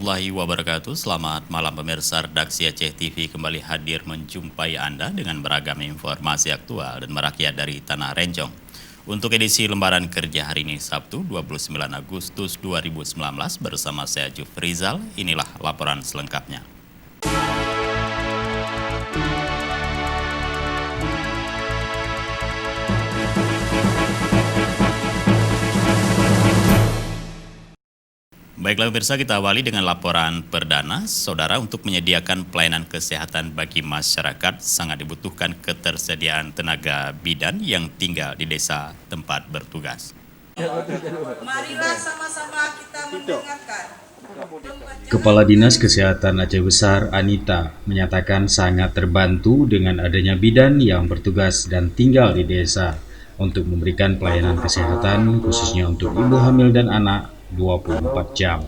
warahmatullahi wabarakatuh. Selamat malam pemirsa, redaksi Aceh TV kembali hadir menjumpai Anda dengan beragam informasi aktual dan merakyat dari Tanah Rencong. Untuk edisi lembaran kerja hari ini Sabtu 29 Agustus 2019 bersama saya Jufrizal, inilah laporan selengkapnya. Baiklah pemirsa, kita awali dengan laporan perdana. Saudara, untuk menyediakan pelayanan kesehatan bagi masyarakat sangat dibutuhkan ketersediaan tenaga bidan yang tinggal di desa tempat bertugas. Marilah sama-sama kita mendengarkan. Kepala Dinas Kesehatan Aceh Besar, Anita, menyatakan sangat terbantu dengan adanya bidan yang bertugas dan tinggal di desa untuk memberikan pelayanan kesehatan khususnya untuk ibu hamil dan anak 24 jam.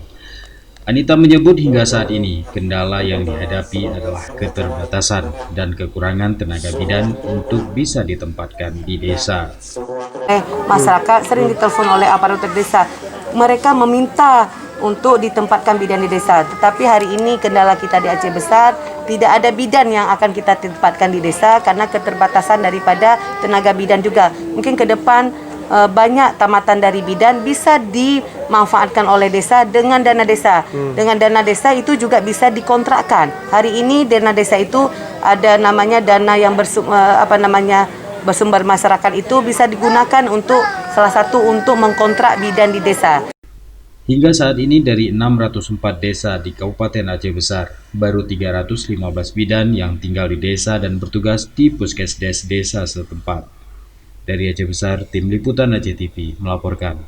Anita menyebut hingga saat ini kendala yang dihadapi adalah keterbatasan dan kekurangan tenaga bidan untuk bisa ditempatkan di desa. Masyarakat sering ditelepon oleh aparatur desa. Mereka meminta untuk ditempatkan bidan di desa. Tetapi hari ini kendala kita di Aceh Besar, tidak ada bidan yang akan kita tempatkan di desa karena keterbatasan daripada tenaga bidan juga. Mungkin ke depan banyak tamatan dari bidan bisa dimanfaatkan oleh desa dengan dana desa. Dengan dana desa itu juga bisa dikontrakkan. Hari ini dana desa itu ada namanya dana yang bersumber masyarakat, itu bisa digunakan untuk salah satu untuk mengkontrak bidan di desa. Hingga saat ini dari 604 desa di Kabupaten Aceh Besar, baru 315 bidan yang tinggal di desa dan bertugas di puskesdes desa setempat. Dari Aceh Besar, Tim Liputan Aceh TV melaporkan.